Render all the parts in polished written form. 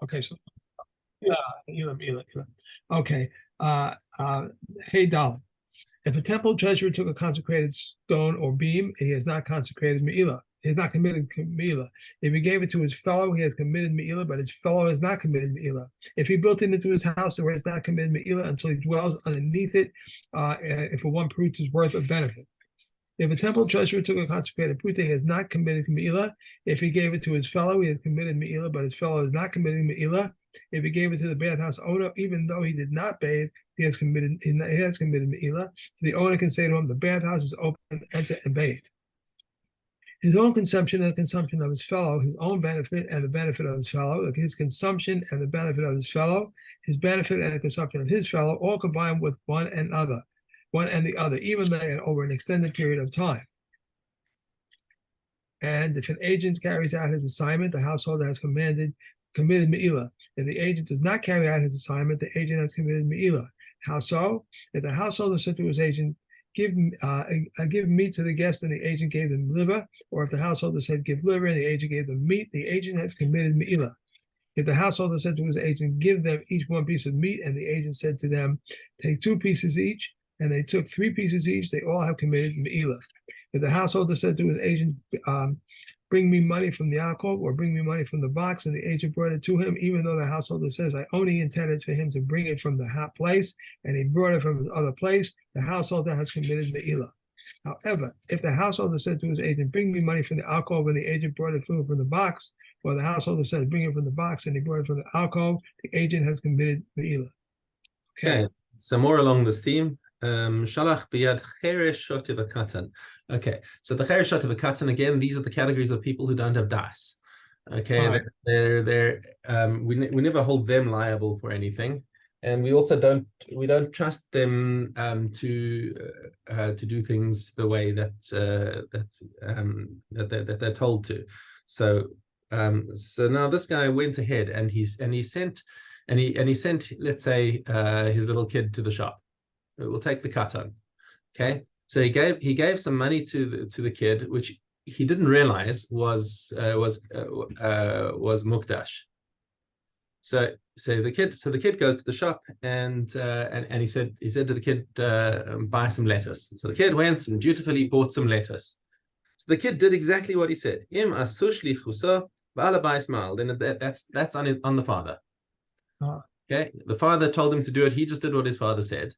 Okay, so Meila. Okay. Hey, Dolly. If a temple treasurer took a consecrated stone or beam, he has not consecrated Meila. He has not committed Meila. If he gave it to his fellow, he has committed Meila, but his fellow has not committed Meila. If he built it into his house, he has not committed Meila until he dwells underneath it, if for one prute is worth of benefit. If a temple treasurer took a consecrated prute, he has not committed Meila. If he gave it to his fellow, he has committed Meila, but his fellow is not committing Meila. If he gave it to the bathhouse owner, even though he did not bathe, he has committed Meila. The owner can say to him, the bathhouse is open, enter and bathe. His own consumption and the consumption of his fellow, his own benefit and the benefit of his fellow, his consumption and the benefit of his fellow, his benefit and the consumption of his fellow, all combined with one and the other, even though over an extended period of time. And if an agent carries out his assignment, the householder has committed Meila. If the agent does not carry out his assignment, the agent has committed Meila. How so? If the householder said to his agent, give meat to the guest, and the agent gave them liver, or if the householder said, give liver, and the agent gave them meat, the agent has committed Meila. If the householder said to his agent, give them each one piece of meat, and the agent said to them, take 2 pieces each, and they took 3 pieces each, they all have committed Meila. If the householder said to his agent, bring me money from the alcove or bring me money from the box, and the agent brought it to him, even though the householder says, I only intended for him to bring it from the hot place, and he brought it from his other place, the householder has committed Meila. However, if the householder said to his agent, bring me money from the alcove, and the agent brought it from the box, or the householder says, bring it from the box, and he brought it from the alcove, the agent has committed Meila. Okay, so more along this theme. Shalach biyad cheresh shotiv akatan. Okay, so the cheresh shotiv akatan, again, these are the categories of people who don't have das. Okay, right. We never hold them liable for anything, and we also don't trust them to do things the way that they're told to. So now this guy went ahead and he sent, let's say, his little kid to the shop. We'll take the katan. Okay, so he gave some money to the kid, which he didn't realize was mukdash. So the kid goes to the shop and he said to the kid, buy some lettuce. So the kid went and dutifully bought some lettuce. So the kid did exactly what he said. Im asushli chusa ba'alabais mal. Then that's on the father. Okay, the father told him to do it. He just did what his father said.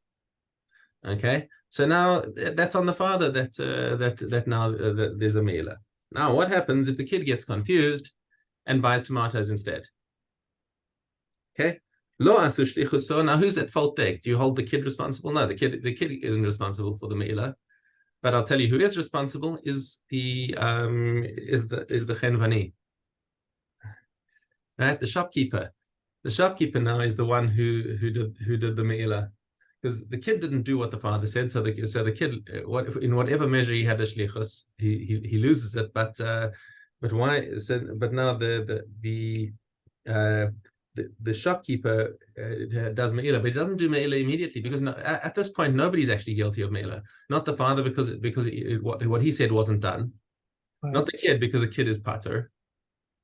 Okay, so now that's on the father that now there's a Meila. Now, what happens if the kid gets confused and buys tomatoes instead? Okay, lo asushlichu. So now who's at fault there? Do you hold the kid responsible? No, the kid isn't responsible for the Meila. But I'll tell you who is responsible is the chenvani, right? The shopkeeper. The shopkeeper now is the one who did the Meila. Because the kid didn't do what the father said, so the kid, in whatever measure he had a shlichus, he loses it. But why? So, but now the shopkeeper does Meila, but he doesn't do Meila immediately, because at this point nobody's actually guilty of Meila. Not the father, because what he said wasn't done. Right. Not the kid, because the kid is pater.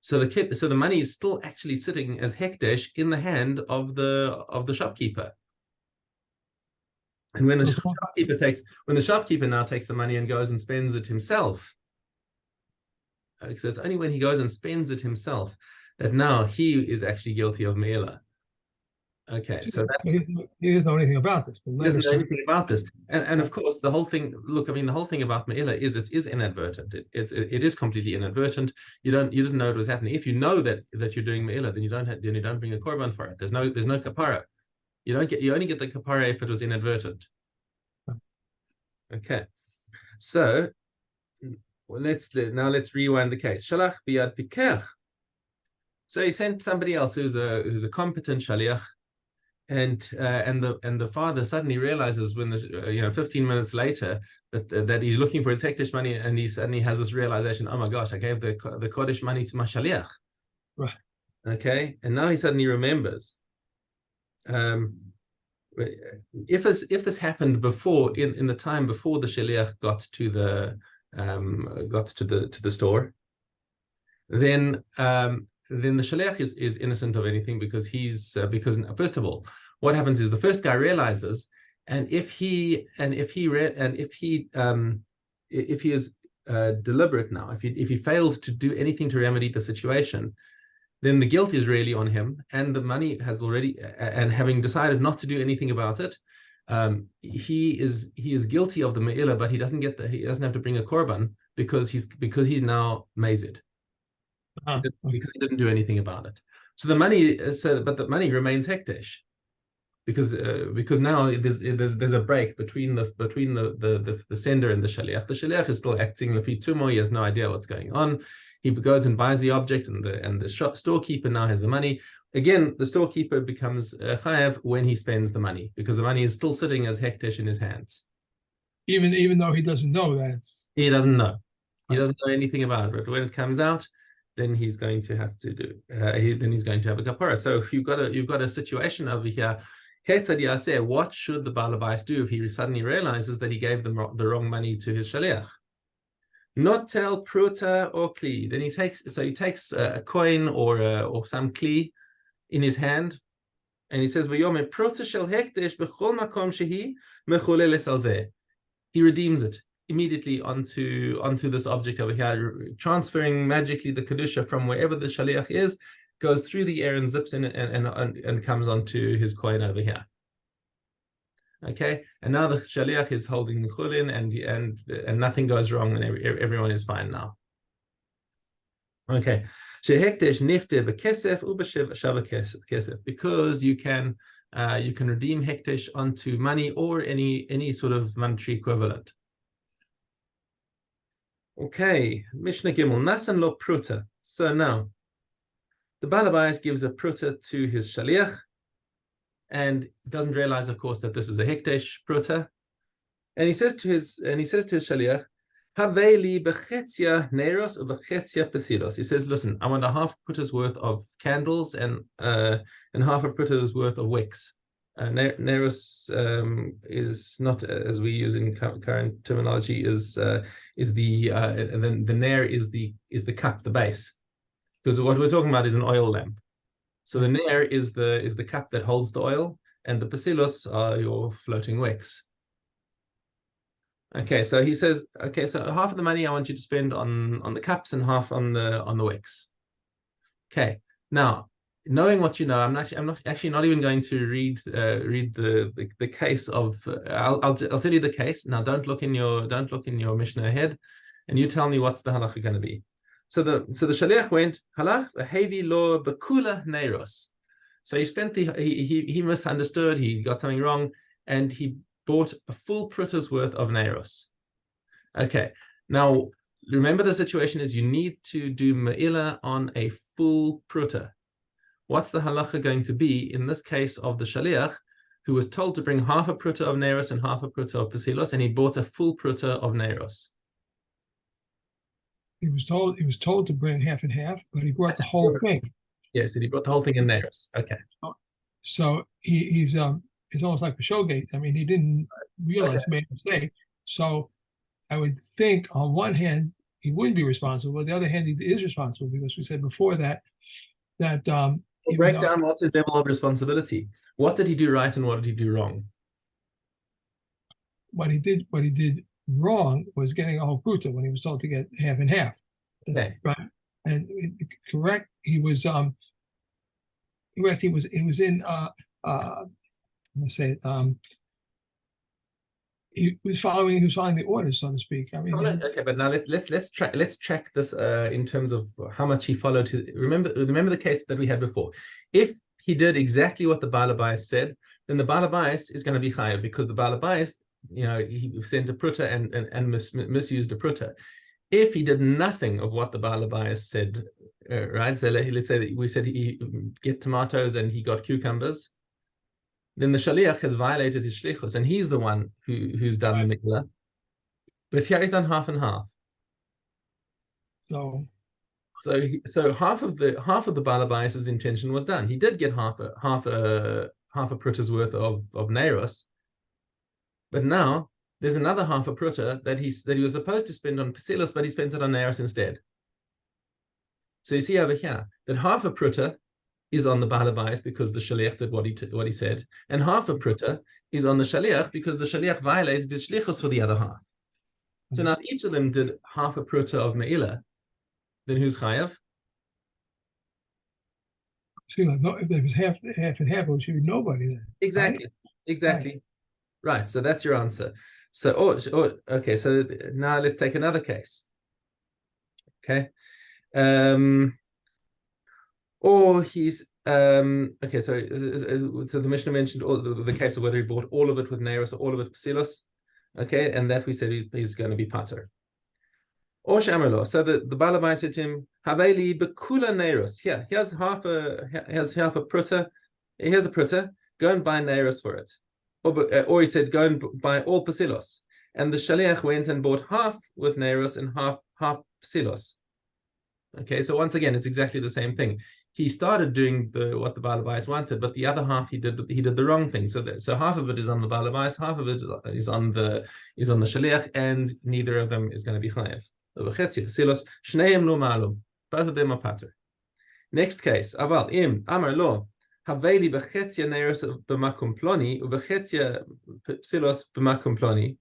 So the money is still actually sitting as hekdesh in the hand of the shopkeeper. And when the shopkeeper now takes the money and goes and spends it himself, so it's only when he goes and spends it himself that now he is actually guilty of Meila. Okay, so he doesn't know anything about this. He doesn't know anything about this, and of course the whole thing. Look, I mean, the whole thing about Meila is it is inadvertent. It is completely inadvertent. You didn't know it was happening. If you know that you're doing Meila, then you don't bring a korban for it. There's no kapara. You only get the kapara if it was inadvertent. Okay, so let's rewind the case. Shalach biyad pikech. So he sent somebody else who's a competent shaliach, and the father suddenly realizes when 15 minutes later that he's looking for his hekdesh money, and he suddenly has this realization, oh my gosh, I gave the kodesh money to my shaliach. Right. Okay, and now he suddenly remembers. If this happened before, in the time before the shaliach got to the store, then then the shaliach is innocent of anything because because first of all, what happens is the first guy realizes, and if he is deliberate now, if he fails to do anything to remedy the situation, then the guilt is really on him, and the money has already, and having decided not to do anything about it, he is guilty of the Meila, but he doesn't have to bring a korban because he's now mazid. Because he didn't do anything about it. So the money, but the money remains hekdesh, because now there's a break between the sender and the shaliach. The shaliach is still acting lefi he has no idea what's going on. He goes and buys the object, and the storekeeper now has the money. Again, the storekeeper becomes chayav when he spends the money, because the money is still sitting as hekdesh in his hands. Even though he doesn't know that. He doesn't know. He doesn't know anything about it. But when it comes out, then he's going to have to do. Then he's going to have a kapara. So if you've got a situation over here. What should the Baal Habais do if he suddenly realizes that he gave them the wrong money to his shaliach? Not tell pruta or kli. Then he takes a coin or some kli in his hand, and he says, "V'yome pruta shel hekdesh b'chol makom shehi mechuleles al zeh." He redeems it immediately onto this object over here, transferring magically the kedusha from wherever the shaliach is, goes through the air and zips in and comes onto his coin over here. Okay, and now the shaliach is holding the chulin, and nothing goes wrong, and everyone is fine now. Okay, shehekdesh nifte bekesef ubeshev shava kesef, because you can redeem hekdesh onto money or any sort of monetary equivalent. Okay, Mishnah Gimel Nasan lo pruta. So now the Baal Habais gives a pruta to his shaliach, and doesn't realize, of course, that this is a hekdesh pruta. And he says to his shaliach, "Haveli bechetzia neros ubechetzia pesilos." He says, "Listen, I want a half pruta's worth of candles and half a pruta's worth of wicks." Neros is not, as we use in current terminology, is the and then the ner is the cup, the base. Because what we're talking about is an oil lamp. So the ner is the cup that holds the oil, and the pesilos are your floating wicks. Okay, so he says, okay, so half of the money I want you to spend on the cups and half on the wicks. Okay, now knowing what you know, I'm not even going to read the case of. I'll tell you the case now. Don't look in your Mishnah ahead, and you tell me what's the halacha going to be. So the shaliach went halach hevi lo bekula neiros. So he misunderstood. He got something wrong, and he bought a full pruta's worth of neiros. Okay, now remember the situation is you need to do meila on a full pruta. What's the halacha going to be in this case of the shaliach, who was told to bring half a pruta of neiros and half a pruta of pesilos, and he bought a full pruta of neiros? He was told to bring half and half, but he brought the whole thing. Yes, he brought the whole thing in neiros. Okay. So he's almost like the showgate. I mean, he didn't realize he made a mistake. So I would think on one hand he wouldn't be responsible, but on the other hand he is responsible, because we said before that break down what's his level of responsibility. What did he do right and what did he do wrong? What he did wrong was getting a whole pruta when he was told to get half and half. Okay. Right. And correct, he was in let's say he was following the orders, so to speak. I mean, okay, but now let's track this in terms of how much he followed. Remember the case that we had before. If he did exactly what the Baal Habais said, then the Baal Habais is going to be chayav, because the Baal Habais, he sent a pruta and misused a pruta. If he did nothing of what the Baal Habais said, right? So let's say that we said he get tomatoes and he got cucumbers. Then the shaliach has violated his shlichus, and he's the one who's done the mikvah. But here he's done half and half. So half of the Baal Habais' intention was done. He did get half a pruta's worth of neiros, but now there's another half a pruta that he was supposed to spend on pesilos, but he spent it on neiros instead. So you see over here that half a pruta is on the balabais because the shaliach did what he said, and half a pruta is on the shaliach because the shaliach violated his shlichus for the other half. So now if each of them did half a pruta of Meila, then who's chayav? See, like, no, if there was half and half, it should be nobody then. Exactly. Right? Exactly. Right. So that's your answer. So, okay. So now let's take another case. Okay. Or he's okay. So the Mishnah mentioned the case of whether he bought all of it with Neiros or all of it psilos. Okay, and that we said he's going to be pater. Or Shamarlo. So the Balabai said to him, Haveli bekula Neiros. Here, here's half a pruta. Here's a pruta. Go and buy Neiros for it. Or he said, go and buy all psilos. And the shaliach went and bought half with Neiros and half psilos. Okay, so once again, it's exactly the same thing. He started doing what the balabais wanted, but the other half he did the wrong thing. So half of it is on the balabais, half of it is on the shaliach, and neither of them is going to be chayav. Both of them are pater. Next case, aval im amar lo haveli bechetzia neiros b'makom ploni ubechetzia psilos b'makom ploni.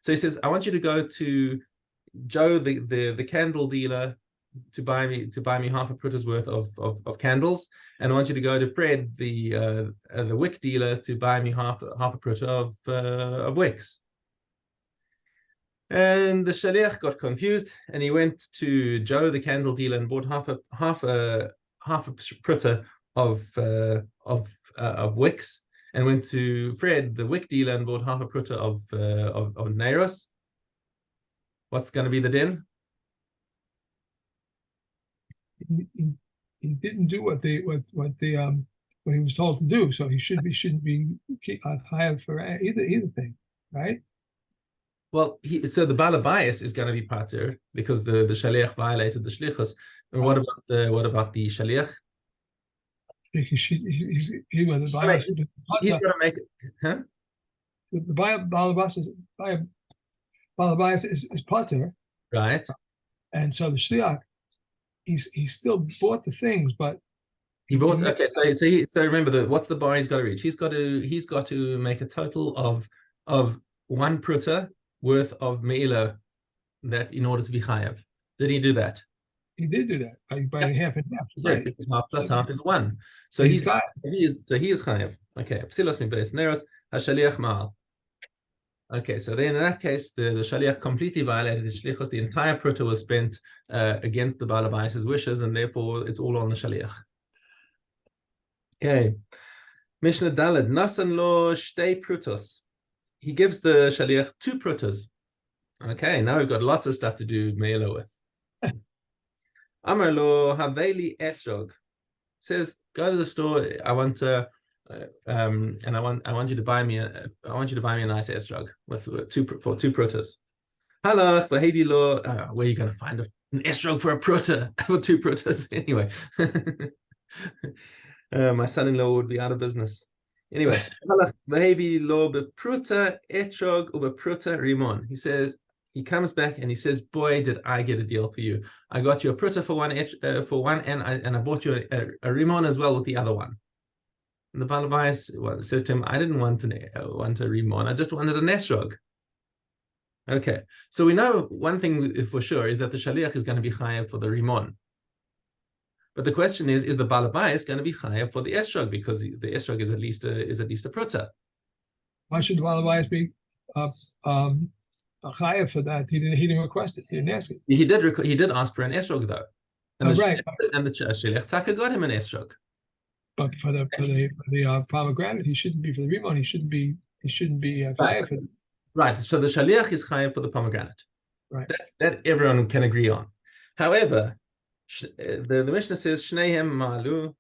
So he says, I want you to go to Joe, the candle dealer, to buy me half a pruta's worth of candles, and I want you to go to Fred, the wick dealer, to buy me half a pruta of wicks. And the shaliach got confused, and he went to Joe, the candle dealer, and bought half a pruta of wicks, and went to Fred, the wick dealer, and bought half a pruta of neiros. What's going to be the din? He didn't do what he was told to do, so he shouldn't be hired for either thing, right? Well, so the balabais is going to be pater because the shaliach violated the shlichus. And what about the shaliach? He's going to make it, huh? The balabais is pater, right? And so the shliach, he still bought the things, but he bought. Okay, so remember what's the bar he's got to reach? He's got to make a total of one pruta worth of Meila, that in order to be chayav. Did he do that? He did do that by half and half. Right. Because half plus half is one. So he is chayav. Okay. Psilos mi beis neros hashaliach ma'al. Okay, so then in that case, the shaliach completely violated his shlichus. The entire pruta was spent against the balabais' wishes, and therefore it's all on the shaliach. Okay, Mishna Daled Nasan lo shtei prutos. He gives the shaliach 2 prutas. Okay, now we've got lots of stuff to do Meila with. Amar lo haveli esrog. Says, go to the store. I want to. And I want you to buy me a nice esrog with 2 prutas. Halach v'hevi lo. Where are you going to find an esrog for a pruta for 2 prutas anyway? My son-in-law would be out of business. Anyway, halach v'hevi lo bepruta etrog ubepruta rimon. He says, he comes back and he says, boy, did I get a deal for you. I got you a pruta for one, and I bought you a rimon as well with the other one. And the balabais says to him, I didn't want a rimon, I just wanted an esrog. Okay, so we know one thing for sure is that the shaliach is going to be chayav for the rimon. But the question is the balabais going to be chayav for the esrog, because the esrog is at least a pruta? Why should the balabais be chayav for that? He didn't request it. He didn't ask it. He did ask for an esrog though, and the shaliach taka got him an esrog. But for the pomegranate, he shouldn't be for the rimon. He shouldn't be chayav for. Right. So the shaliach is chayav for the pomegranate. Right. That everyone can agree on. However, the Mishnah says Shnehem Malu.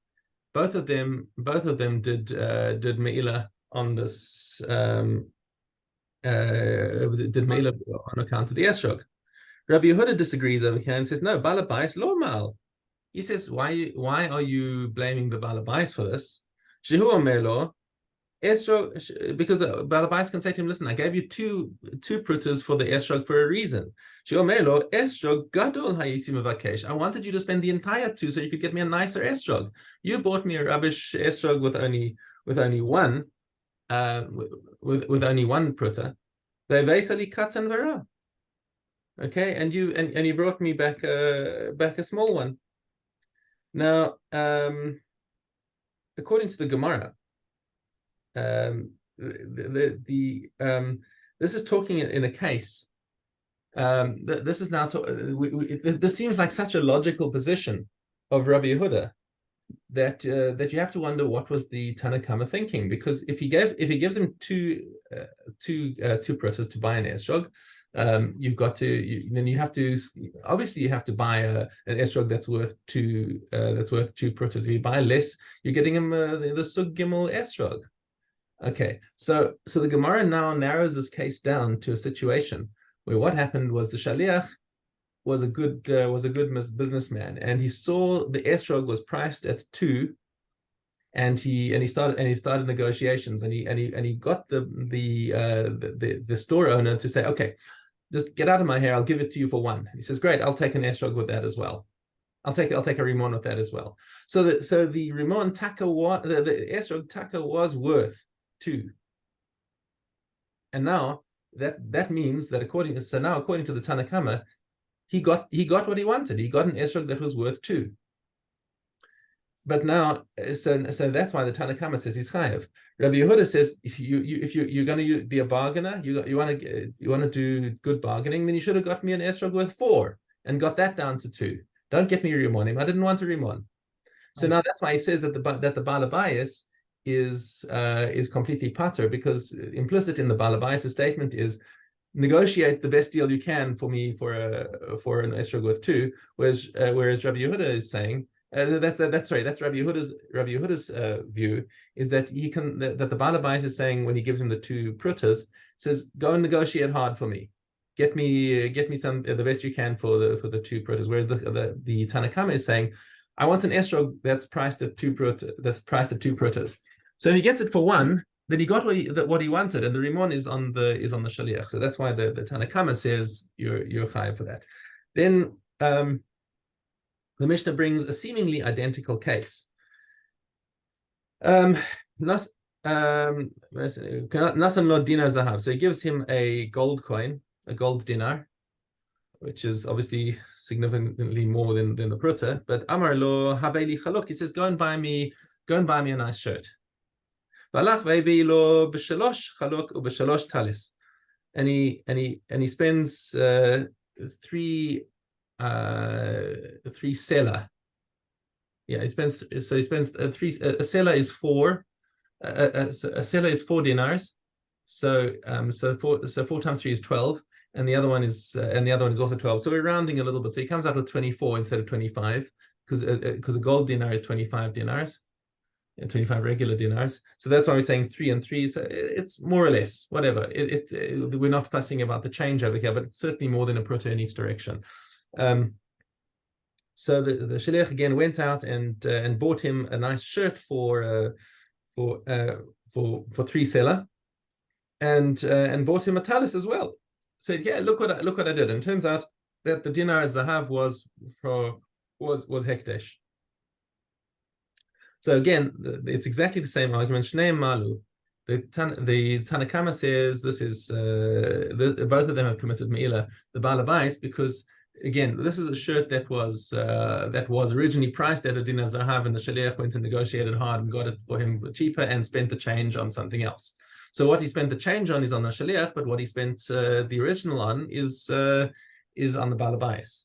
Both of them did Meila on this did Meila on account of the esrog. Rabbi Yehuda disagrees over here and says no, balabais lo mal. He says, why are you blaming the balabais for this? Shehu omer lo Esrog, because the Balabais can say to him, listen, I gave you two prutas for the esrog for a reason. Meila, esrog gadol hayisi mevakesh. I wanted you to spend the entire two so you could get me a nicer esrog. You bought me a rubbish esrog with only one with only one pruta. They basically cut and vera. Okay, and you brought me back a small one. Now, according to the Gemara, this is talking in a case. This is now this seems like such a logical position of Rabbi Yehuda that you have to wonder what was the Tanakama thinking, because if he gives him two prutas to buy an esrog, you've got to then you have to obviously you have to buy an esrog that's worth two prutas. If you buy less, you're getting him the sug gimel esrog. Okay, so the Gemara now narrows this case down to a situation where what happened was the shaliach was a good businessman, and he saw the esrog was priced at 2, and he started negotiations, and he got the store owner to say, okay, just get out of my hair, I'll give it to you for 1. He says, great, I'll take an esrog with that as well. I'll take a rimon with that as well. So the rimon taka was the esrog taka was worth 2, and now that means that according to the Tanakama, he got what he wanted. He got an esrog that was worth 2. But now, so that's why the Tanakama says he's chayav. Rabbi Yehuda says if you're going to be a bargainer, you want to do good bargaining, then you should have got me an esrog worth 4 and got that down to 2. Don't get me rimonim. I didn't want a rimon. So now that's why he says that the Balabayas is completely pater, because implicit in the Balabayas sightment is negotiate the best deal you can for me for an esrog with 2, whereas Rabbi Yehuda is saying that's Rabbi Yehuda's view is that that the Balabayas is saying when he gives him the 2 prutas, says go and negotiate hard for me, get me some the best you can for the 2 prutas, whereas the Tanakama is saying I want an esrog that's priced at 2 prutas. So if he gets it for 1, then he got what he wanted, and the rimon is on the shaliach. So that's why the Tanakama says you're chayav for that. Then the Mishnah brings a seemingly identical case. Nasan lo dinar zahav. So he gives him a gold coin, a gold dinar, which is obviously significantly more than the pruta. But Amar lo haveli chaluk. He says, go and buy me a nice shirt. And he spends 3 sela. Yeah, he spends 3. A sela is 4. A sela is 4 dinars. So 4 times 3 is 12, and the other one is also 12. So we're rounding a little bit. So he comes out with 24 instead of 25, because a gold dinar is 25 dinars. 25 regular dinars. So that's why we're saying 3 and 3. So it's more or less whatever. We're not fussing about the change over here, but it's certainly more than a pruta in each direction. So the shaliach again went out and bought him a nice shirt for 3 sela, and bought him a talis as well. Said, yeah, look what I did. And it turns out that the dinar zahav was hekdesh. So again, it's exactly the same argument. Shnei malu. The Tanakama says this is both of them have committed Meila, the Balabais, because again, this is a shirt that was originally priced at a dinar zahav, and the shaliach went and negotiated hard and got it for him cheaper and spent the change on something else. So what he spent the change on is on the shaliach, but what he spent the original on is on the Balabais.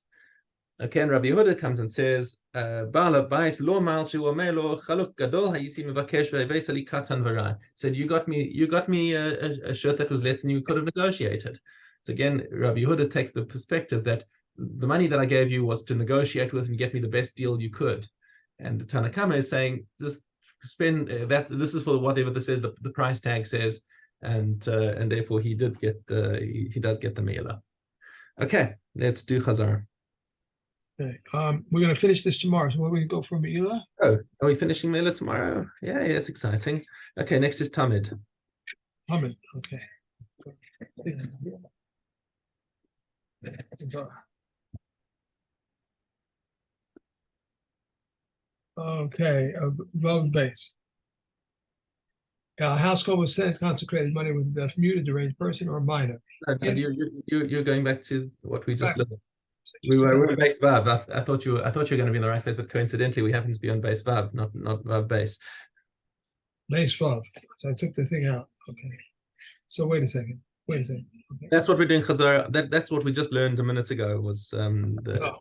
Okay, and Rabbi Yehuda comes and says, "Balabais lo mal shuamelo chaluk gadol hayisi mevakesh ve'vesali katan v'ra." Said, you got me a shirt that was less than you could have negotiated. So again, Rabbi Yehuda takes the perspective that the money that I gave you was to negotiate with and get me the best deal you could, and the Tanakama is saying just spend that. This is for whatever this says. The price tag says, and therefore he does get the Meila. Okay, let's do Chazar. Okay. We're gonna finish this tomorrow. So where we go for Meila? Oh, are we finishing Meila tomorrow? Yeah, it's exciting. Okay, next is Tamid. Hamid. Okay. Okay, vote base. A household was sent consecrated money with the muted deranged person or minor. And you're going back to what we just Back. learned. We're on base Vav. I thought you were going to be in the right place, but coincidentally, we happen to be on base Vav, not Vav base. Base Vav. So I took the thing out. Okay. So wait a second. Okay. That's what we're doing, Chazar. That's what we just learned a minute ago. Was the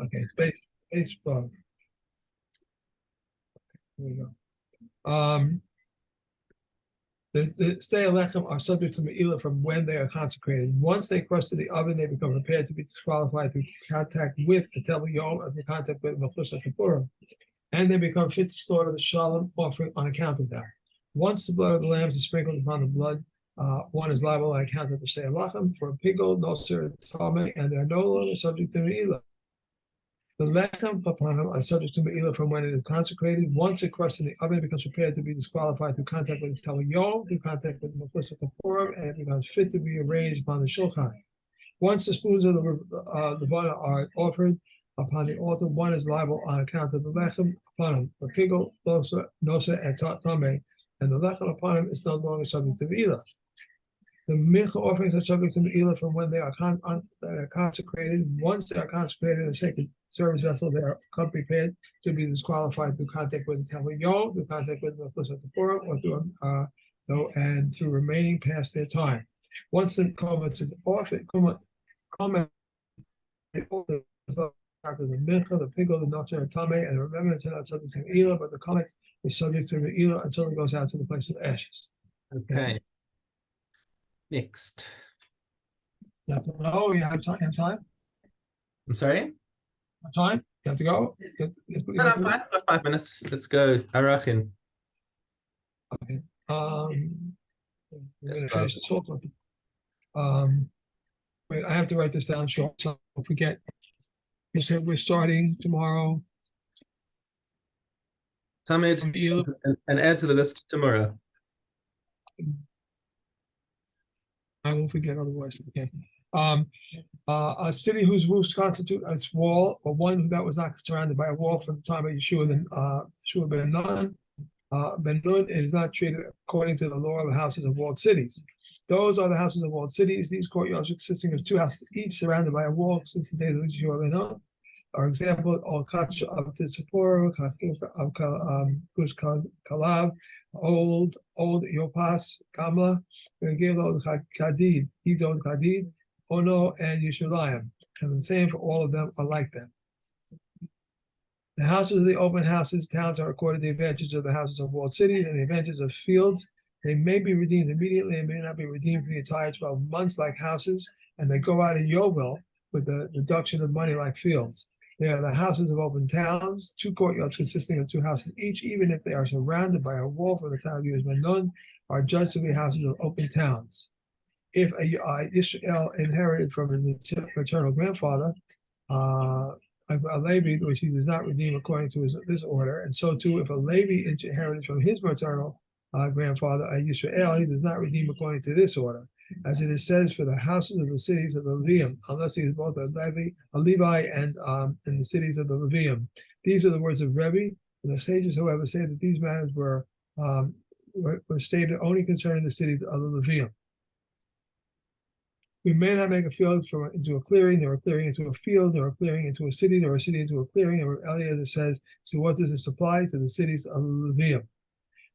Okay. Base Vav. Here we go. The Sey Alechem are subject to Meila from when they are consecrated. Once they cross to the oven, they become prepared to be disqualified through contact with the Tevel Yom and through contact with Mechusha Kippurim, and they become fit to slaughter the Shalom offering on account of that. Once the blood of the lambs is sprinkled upon the blood, one is liable on account of the Sey Alechem for a pigol, noser, tame, and they are no longer subject to Meila. The lechem upon him are subject to Meila from when it is consecrated. Once it crushed in the oven, it becomes prepared to be disqualified through contact with the Tevel Yom, through contact with the Mechusha Kippurim, and it becomes fit to be arranged upon the Shulchan. Once the spoons of the Levana are offered upon the altar, one is liable on account of the lechem upon him, the pigol, nosa, and tame, and the lechem upon him is no longer subject to Meila. The mincha offerings are subject to Meila from when they are consecrated. Once they are consecrated in a sacred service vessel, they are prepared to be disqualified through contact with the Tevel Yom, through contact with the Mechusha Kippurim, or through remaining past their time. Once the comments is offered, the mincha, the pigol, the noter, and tame, and the remembrance are not subject to Meila, but the comment is subject to Meila until it goes out to the place of ashes. okay. Next. Oh, you have time? I'm sorry. Time? You have to go? No, I'm fine. I've got 5 minutes. Let's go. Arachin. Okay. We're gonna finish the talk. Wait, I have to write this down short, so don't forget. We said we're starting tomorrow. Tamid, and add to the list tomorrow. I won't forget otherwise. Okay. A city whose roofs constitute its wall, or one that was not surrounded by a wall from the time of Yeshua ben Nun. Ben Nun is not treated according to the law of the houses of walled cities. Those are the houses of walled cities. These courtyards consisting of 2 houses, each surrounded by a wall since the days of Yeshua ben Nun. For example, all Kach of the Sephora, Gush Kalav, Old Yopas, Gamla, Gilod Kadid, Idod Kadid, Ono, and Yishulayim. And the same for all of them are like them. The houses of the open houses, towns are according to the advantages of the houses of walled cities and the advantages of fields. They may be redeemed immediately and may not be redeemed for the entire 12 months like houses, and they go out in Yovel with the deduction of money like fields. They are the houses of open towns, 2 courtyards consisting of 2 houses each, even if they are surrounded by a wall from the town of Yuzman, are judged to be houses of open towns. If Israel inherited from his maternal grandfather, a Levi, which he does not redeem according to this order, and so too if a Levi inherited from his maternal grandfather, a Yisrael, he does not redeem according to this order. As it is says, for the houses of the cities of the Levium, unless he is both a Levi and the cities of the Levium. These are the words of Rebbe. The sages, however, say that these matters were stated only concerning the cities of the Levium. We may not make a field into a clearing, nor a clearing into a field, nor a clearing into a city, nor a city into a clearing. And Eliezer says, so what does it supply? To the cities of the Levium.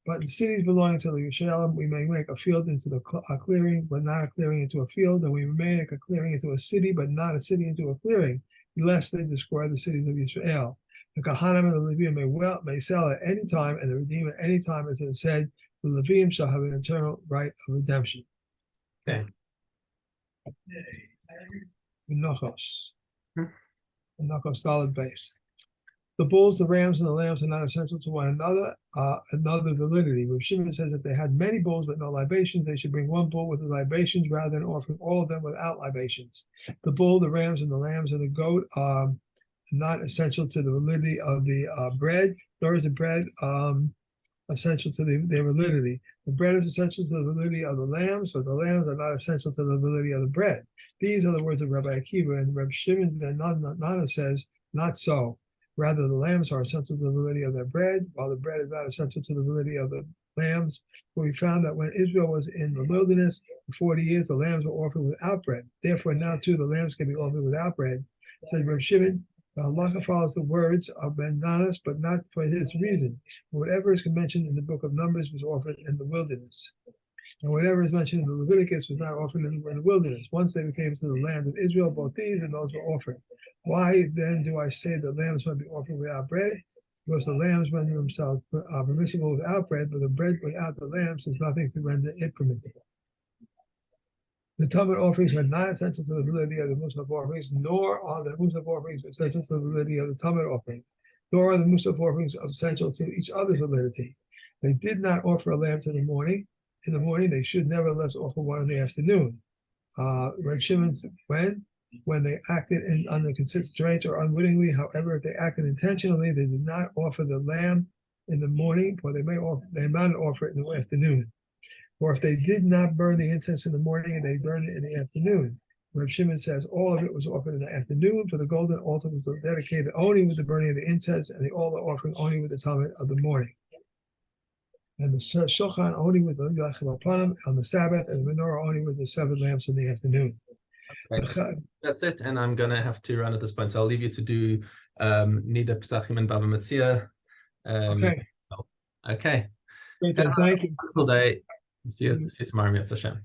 But in cities belonging to the Yerushalayim, we may make a field into a clearing, but not a clearing into a field, and we may make a clearing into a city, but not a city into a clearing, lest they destroy the cities of Israel. The Kahanim and the Levium may sell at any time, and the redeem at any time, as it is said, the Levium shall have an eternal right of redemption. Okay. Menachos. Menachos, solid base. The bulls, the rams, and the lambs are not essential to one another. Another validity. Rav Shimon says if they had many bulls but no libations, they should bring one bull with the libations rather than offering all of them without libations. The bull, the rams, and the lambs and the goat not essential to the validity of the bread, nor is the bread essential to their validity. The bread is essential to the validity of the lambs, but the lambs are not essential to the validity of the bread. These are the words of Rabbi Akiva, and Rabbi Shimon ben Nana says, not so. Rather, the lambs are essential to the validity of their bread, while the bread is not essential to the validity of the lambs. For we found that when Israel was in the wilderness for 40 years, the lambs were offered without bread. Therefore, now too, the lambs can be offered without bread. Says Rabbi Shimon, the halacha follows the words of Ben Nanas, but not for his reason. Whatever is mentioned in the book of Numbers was offered in the wilderness. And whatever is mentioned in the Leviticus was not offered in the wilderness. Once they came to the land of Israel, both these and those were offered. Why then do I say that lambs might be offered without bread? Because the lambs render themselves permissible without bread, but the bread without the lambs has nothing to render it permissible. The Talmud offerings are not essential to the validity of the Musaf offerings, nor are the Musaf offerings essential to the validity of the Talmud offering, nor are the Musaf offerings essential to each other's validity. They did not offer a lamb in the morning. They should nevertheless offer one in the afternoon. Reb Shimon, when they acted under constraints or unwittingly, however, if they acted intentionally, they did not offer the lamb in the morning, or they might offer it in the afternoon. Or if they did not burn the incense in the morning and they burned it in the afternoon. Reb Shimon says all of it was offered in the afternoon, for the golden altar was dedicated only with the burning of the incense, and the altar offering only with the Talmud of the morning. And the shulchan only with the yachim apanim on the Sabbath, and the menorah only with the 7 lamps in the afternoon. Okay. That's it, and I'm gonna have to run at this point, so I'll leave you to do Nida Pesachim and Bava Metzia. Okay. Okay. Great, then. Thank you. Wonderful day. See you tomorrow, Mitzvah Hashem.